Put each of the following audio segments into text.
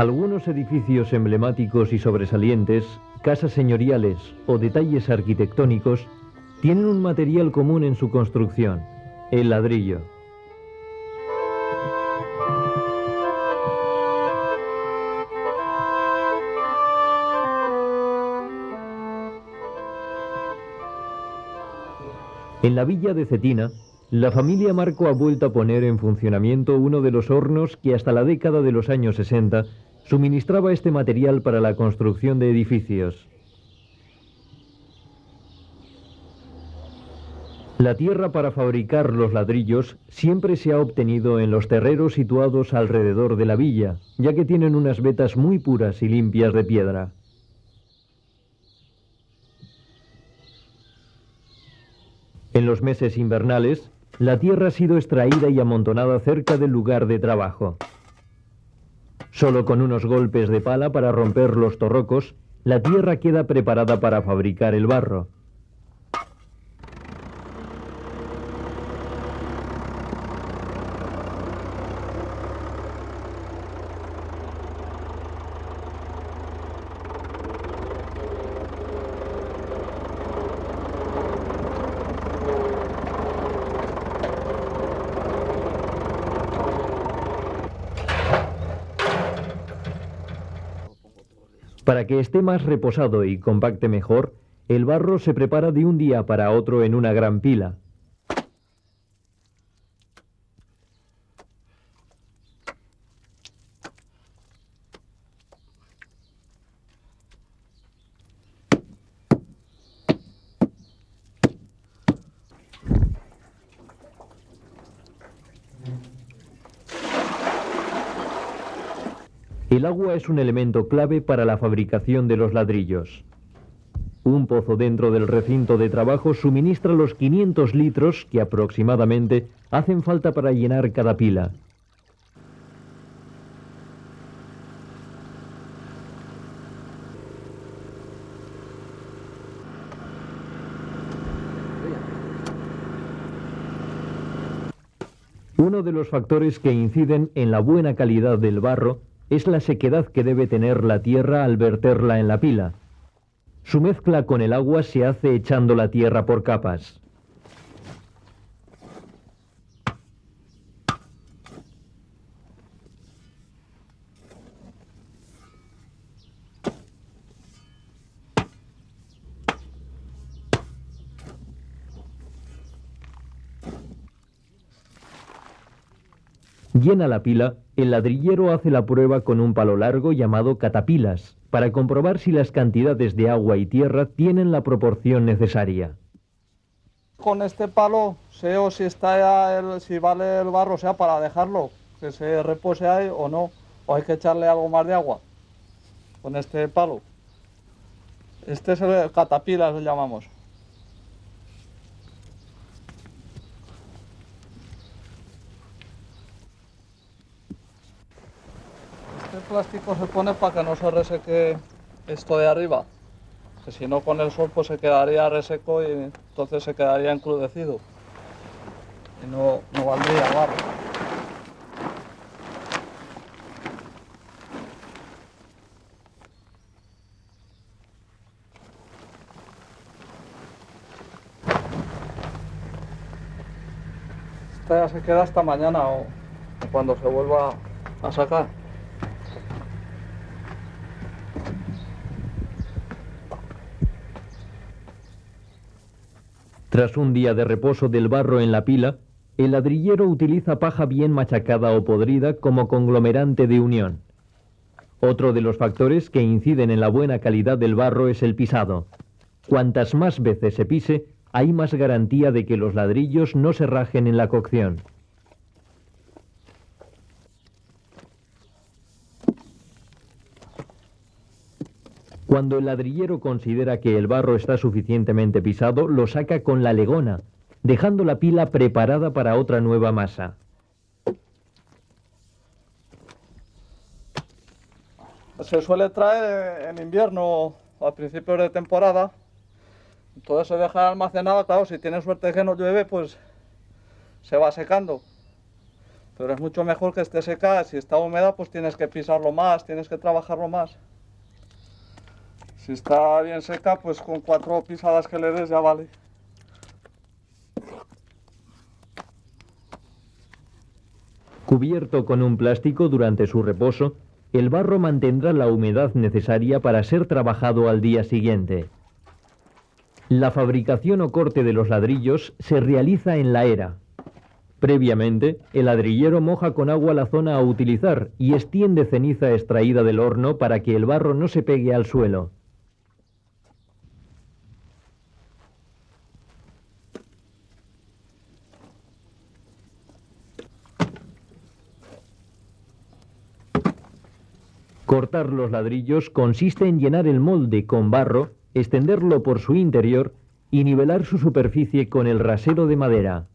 Algunos edificios emblemáticos y sobresalientes, casas señoriales o detalles arquitectónicos tienen un material común en su construcción: el ladrillo. En la villa de Cetina, la familia Marco ha vuelto a poner en funcionamiento uno de los hornos que hasta la década de los años 60 suministraba este material para la construcción de edificios. La tierra para fabricar los ladrillos siempre se ha obtenido en los terreros situados alrededor de la villa, ya que tienen unas vetas muy puras y limpias de piedra. En los meses invernales, la tierra ha sido extraída y amontonada cerca del lugar de trabajo. Solo con unos golpes de pala para romper los torrocos, la tierra queda preparada para fabricar el barro. Para que esté más reposado y compacte mejor, el barro se prepara de un día para otro en una gran pila. El agua es un elemento clave para la fabricación de los ladrillos. Un pozo dentro del recinto de trabajo suministra los 500 litros que aproximadamente hacen falta para llenar cada pila. Uno de los factores que inciden en la buena calidad del barro es la sequedad que debe tener la tierra al verterla en la pila. Su mezcla con el agua se hace echando la tierra por capas. Llena la pila, el ladrillero hace la prueba con un palo largo llamado catapilas, para comprobar si las cantidades de agua y tierra tienen la proporción necesaria. Con este palo sé o si si vale el barro, o sea, para dejarlo, que se repose ahí o no, o hay que echarle algo más de agua con este palo. Este es el catapilas, lo llamamos. Este plástico se pone para que no se reseque esto de arriba, que si no con el sol pues se quedaría reseco y entonces se quedaría encrudecido y no valdría el barro. Esta ya se queda hasta mañana o cuando se vuelva a sacar. Tras un día de reposo del barro en la pila, el ladrillero utiliza paja bien machacada o podrida como conglomerante de unión. Otro de los factores que inciden en la buena calidad del barro es el pisado. Cuantas más veces se pise, hay más garantía de que los ladrillos no se rajen en la cocción. Cuando el ladrillero considera que el barro está suficientemente pisado, lo saca con la legona, dejando la pila preparada para otra nueva masa. Se suele traer en invierno o a principios de temporada. Todo se deja almacenado, claro, si tienes suerte que no llueve, pues se va secando. Pero es mucho mejor que esté seca. Si está húmeda, pues tienes que pisarlo más, tienes que trabajarlo más. Si está bien seca, pues con 4 pisadas que le des ya vale. Cubierto con un plástico durante su reposo, el barro mantendrá la humedad necesaria para ser trabajado al día siguiente. La fabricación o corte de los ladrillos se realiza en la era. Previamente, el ladrillero moja con agua la zona a utilizar y extiende ceniza extraída del horno para que el barro no se pegue al suelo. Cortar los ladrillos consiste en llenar el molde con barro, extenderlo por su interior y nivelar su superficie con el rasero de madera.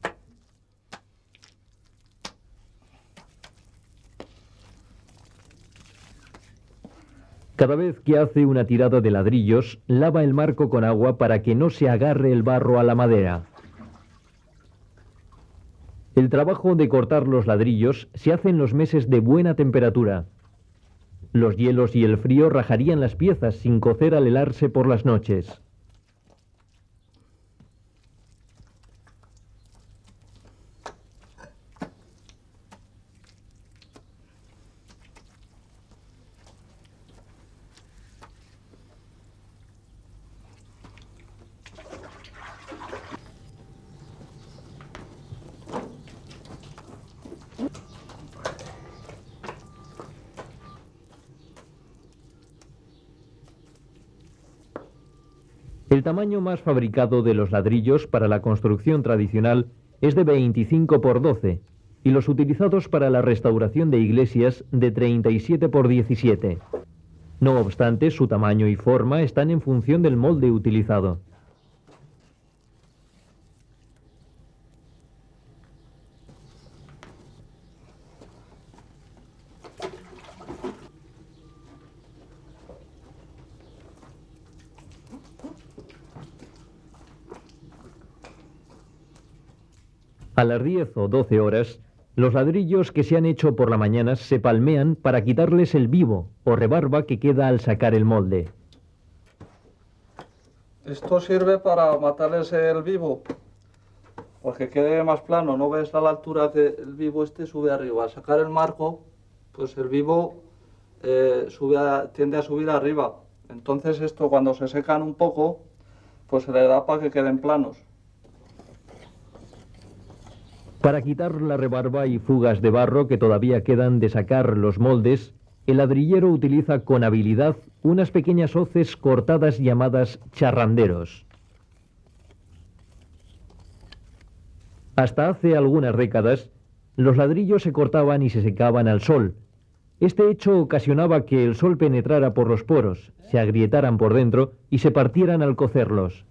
Cada vez que hace una tirada de ladrillos, lava el marco con agua para que no se agarre el barro a la madera. El trabajo de cortar los ladrillos se hace en los meses de buena temperatura. Los hielos y el frío rajarían las piezas sin cocer al helarse por las noches. El tamaño más fabricado de los ladrillos para la construcción tradicional es de 25 por 12 y los utilizados para la restauración de iglesias de 37 por 17. No obstante, su tamaño y forma están en función del molde utilizado. A las 10 o 12 horas, los ladrillos que se han hecho por la mañana se palmean para quitarles el vivo o rebarba que queda al sacar el molde. Esto sirve para matarles el vivo, porque quede más plano. No ves a la altura que el vivo este sube arriba. Al sacar el marco, pues el vivo tiende a subir arriba. Entonces esto, cuando se secan un poco, pues se le da para que queden planos. Para quitar la rebarba y fugas de barro que todavía quedan de sacar los moldes, el ladrillero utiliza con habilidad unas pequeñas hoces cortadas llamadas charranderos. Hasta hace algunas décadas, los ladrillos se cortaban y se secaban al sol. Este hecho ocasionaba que el sol penetrara por los poros, se agrietaran por dentro y se partieran al cocerlos.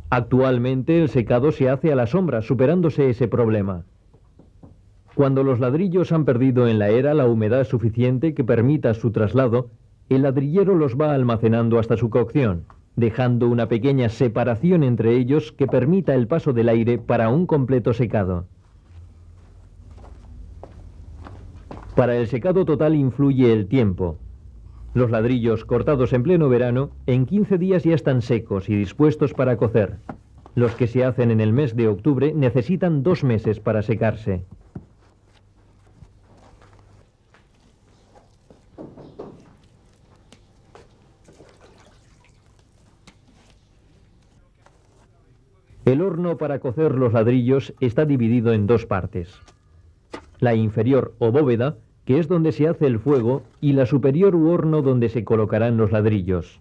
Actualmente el secado se hace a la sombra, superándose ese problema. Cuando los ladrillos han perdido en la era la humedad suficiente que permita su traslado, el ladrillero los va almacenando hasta su cocción, dejando una pequeña separación entre ellos que permita el paso del aire para un completo secado. Para el secado total influye el tiempo. Los ladrillos cortados en pleno verano, en 15 días ya están secos y dispuestos para cocer. Los que se hacen en el mes de octubre necesitan 2 meses para secarse. El horno para cocer los ladrillos está dividido en 2 partes. La inferior o bóveda, que es donde se hace el fuego, y la superior u horno donde se colocarán los ladrillos.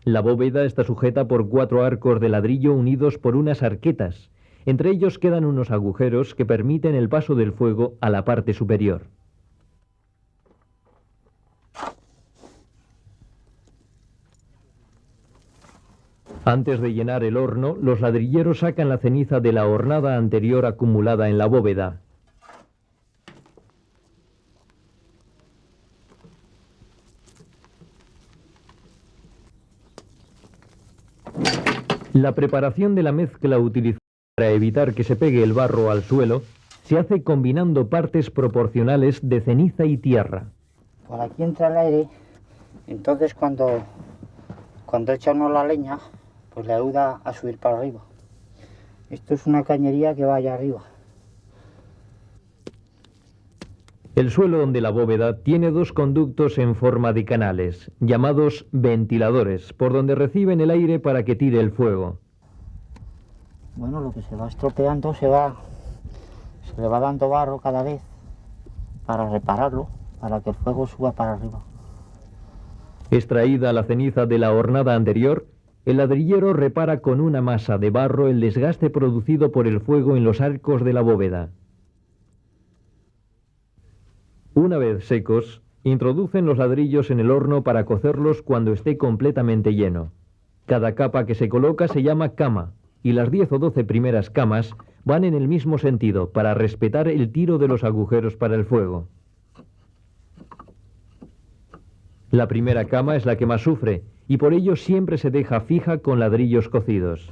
La bóveda está sujeta por 4 arcos de ladrillo unidos por unas arquetas. Entre ellos quedan unos agujeros que permiten el paso del fuego a la parte superior. Antes de llenar el horno, los ladrilleros sacan la ceniza de la hornada anterior acumulada en la bóveda. La preparación de la mezcla utilizada para evitar que se pegue el barro al suelo se hace combinando partes proporcionales de ceniza y tierra. Por aquí entra el aire, entonces cuando echa uno la leña, pues le ayuda a subir para arriba. Esto es una cañería que va allá arriba. El suelo de la bóveda tiene dos conductos en forma de canales, llamados ventiladores, por donde reciben el aire para que tire el fuego. Bueno, lo que se va estropeando se le va dando barro cada vez para repararlo, para que el fuego suba para arriba. Extraída la ceniza de la hornada anterior, el ladrillero repara con una masa de barro el desgaste producido por el fuego en los arcos de la bóveda. Una vez secos, introducen los ladrillos en el horno para cocerlos cuando esté completamente lleno. Cada capa que se coloca se llama cama, y las 10 o 12 primeras camas van en el mismo sentido, para respetar el tiro de los agujeros para el fuego. La primera cama es la que más sufre, y por ello siempre se deja fija con ladrillos cocidos.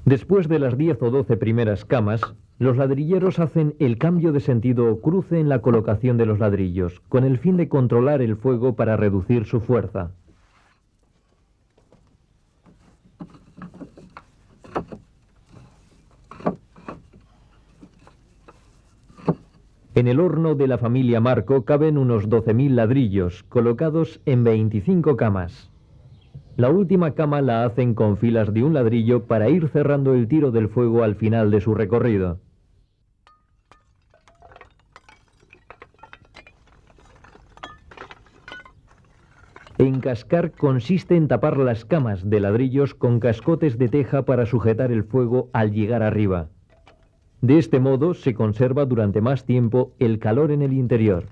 Después de las 10 o 12 primeras camas, los ladrilleros hacen el cambio de sentido o cruce en la colocación de los ladrillos, con el fin de controlar el fuego para reducir su fuerza. En el horno de la familia Marco caben unos 12.000 ladrillos, colocados en 25 camas. La última cama la hacen con filas de un ladrillo para ir cerrando el tiro del fuego al final de su recorrido. Encascar consiste en tapar las camas de ladrillos con cascotes de teja para sujetar el fuego al llegar arriba. De este modo se conserva durante más tiempo el calor en el interior.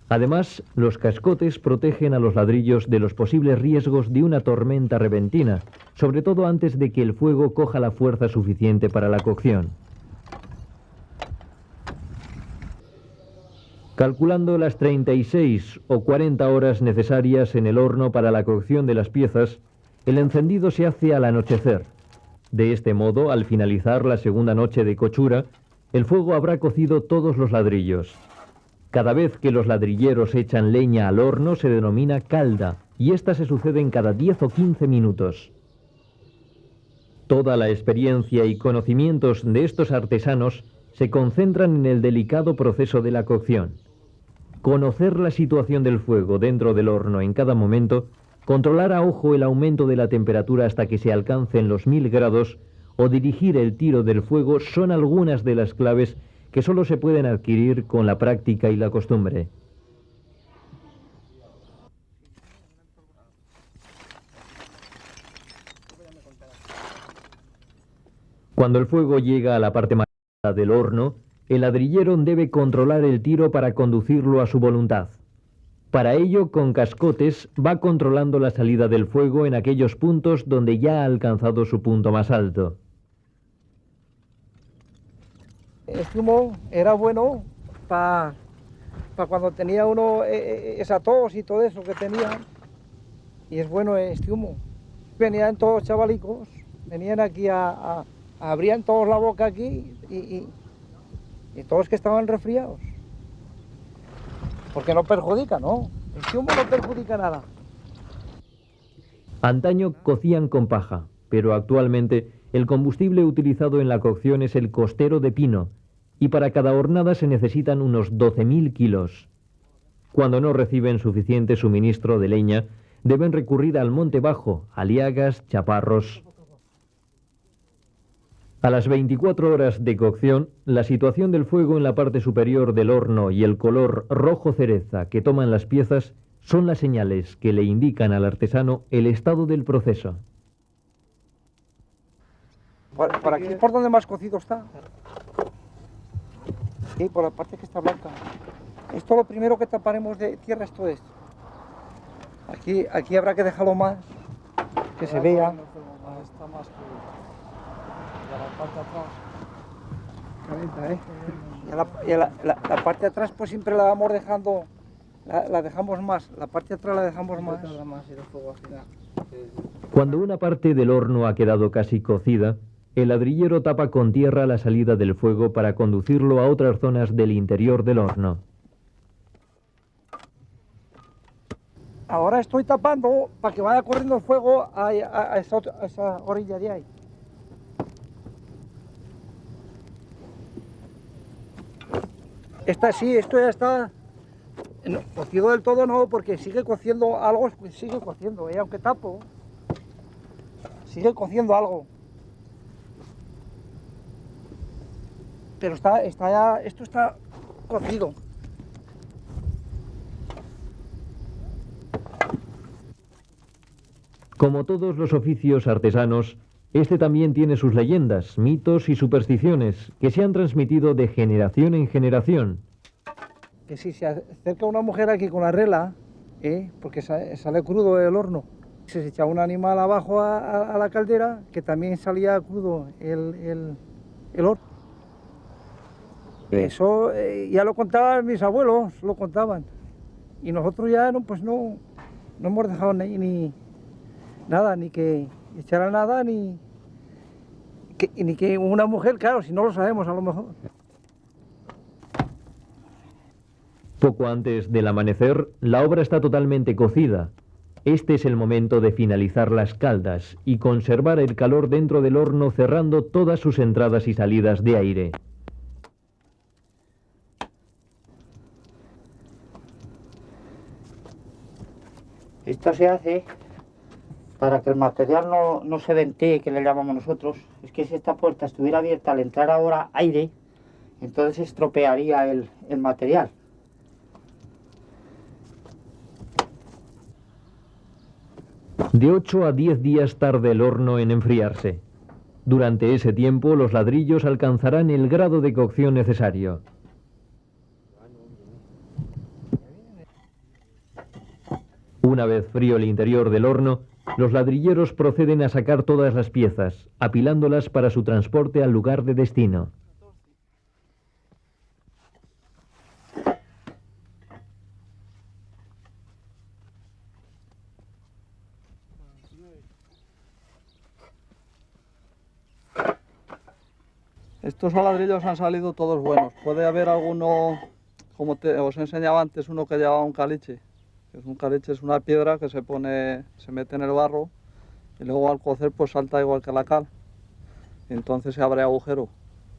Además, los cascotes protegen a los ladrillos de los posibles riesgos de una tormenta repentina, sobre todo antes de que el fuego coja la fuerza suficiente para la cocción. Calculando las 36 o 40 horas necesarias en el horno para la cocción de las piezas, el encendido se hace al anochecer. De este modo, al finalizar la segunda noche de cochura, el fuego habrá cocido todos los ladrillos. Cada vez que los ladrilleros echan leña al horno se denomina calda, y esta se sucede en cada 10 o 15 minutos. Toda la experiencia y conocimientos de estos artesanos se concentran en el delicado proceso de la cocción. Conocer la situación del fuego dentro del horno en cada momento, controlar a ojo el aumento de la temperatura hasta que se alcancen los 1000 grados o dirigir el tiro del fuego son algunas de las claves que solo se pueden adquirir con la práctica y la costumbre. Cuando el fuego llega a la parte más alta del horno, el ladrillero debe controlar el tiro para conducirlo a su voluntad. Para ello, con cascotes, va controlando la salida del fuego en aquellos puntos donde ya ha alcanzado su punto más alto. Este humo era bueno para cuando tenía uno esa tos y todo eso que tenía. Y es bueno este humo. Venían todos chavalicos, venían aquí abrían todos la boca aquí y todos que estaban resfriados. Porque no perjudica, ¿no? Este humo no perjudica nada. Antaño cocían con paja, pero actualmente el combustible utilizado en la cocción es el costero de pino, y para cada hornada se necesitan unos 12.000 kilos. Cuando no reciben suficiente suministro de leña, deben recurrir al monte bajo, a liagas, chaparros. A las 24 horas de cocción, la situación del fuego en la parte superior del horno y el color rojo cereza que toman las piezas son las señales que le indican al artesano el estado del proceso. Por aquí es por donde más cocido está. Sí, por la parte que está blanca. Esto lo primero que taparemos de tierra es todo esto. Aquí habrá que dejarlo más, que se vea. Está más que la parte de atrás. Calenta, ¿eh? Y la parte de atrás pues siempre la vamos dejando la dejamos más, la parte de atrás la dejamos más. Cuando una parte del horno ha quedado casi cocida, el ladrillero tapa con tierra la salida del fuego para conducirlo a otras zonas del interior del horno. Ahora estoy tapando para que vaya corriendo el fuego a esa orilla de ahí. Esto ya está no, cocido del todo, no, porque sigue cociendo algo, sigue cociendo, aunque tapo, sigue cociendo algo. Pero esto está cocido. Como todos los oficios artesanos, este también tiene sus leyendas, mitos y supersticiones que se han transmitido de generación en generación. Que si se acerca una mujer aquí con la regla, porque sale crudo el horno, se echa un animal abajo a la caldera, que también salía crudo el horno. Eso ya lo contaban mis abuelos, lo contaban. Y nosotros ya no hemos dejado ni nada, ni que echara nada, ni que una mujer, claro, si no lo sabemos a lo mejor. Poco antes del amanecer, la obra está totalmente cocida. Este es el momento de finalizar las caldas y conservar el calor dentro del horno, cerrando todas sus entradas y salidas de aire. Esto se hace para que el material no se ventee, que le llamamos nosotros. Es que si esta puerta estuviera abierta al entrar ahora aire, entonces estropearía el material. De 8 a 10 días tarda el horno en enfriarse. Durante ese tiempo, los ladrillos alcanzarán el grado de cocción necesario. Una vez frío el interior del horno, los ladrilleros proceden a sacar todas las piezas, apilándolas para su transporte al lugar de destino. Estos ladrillos han salido todos buenos. Puede haber alguno, como os enseñaba antes, uno que llevaba un caliche. Un caliche es una piedra que se mete en el barro y luego al cocer pues salta igual que la cal. Entonces se abre agujero.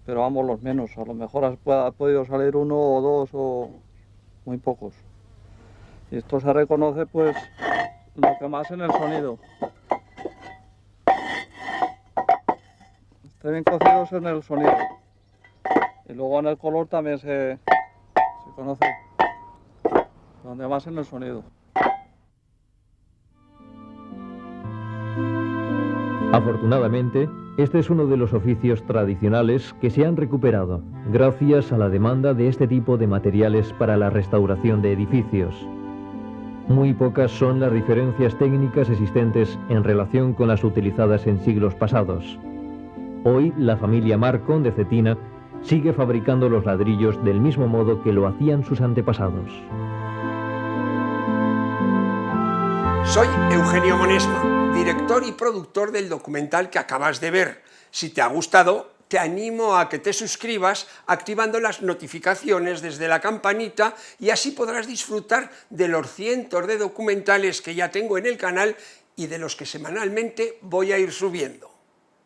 Pero vamos, los menos. A lo mejor ha podido salir uno o dos o muy pocos. Y esto se reconoce pues lo que más en el sonido. Esté bien cocidos en el sonido. Y luego en el color también se conoce. Donde más en el sonido. Afortunadamente, este es uno de los oficios tradicionales que se han recuperado, gracias a la demanda de este tipo de materiales para la restauración de edificios. Muy pocas son las diferencias técnicas existentes en relación con las utilizadas en siglos pasados. Hoy, la familia Marcon de Cetina sigue fabricando los ladrillos del mismo modo que lo hacían sus antepasados. Soy Eugenio Monesma, director y productor del documental que acabas de ver. Si te ha gustado, te animo a que te suscribas activando las notificaciones desde la campanita y así podrás disfrutar de los cientos de documentales que ya tengo en el canal y de los que semanalmente voy a ir subiendo.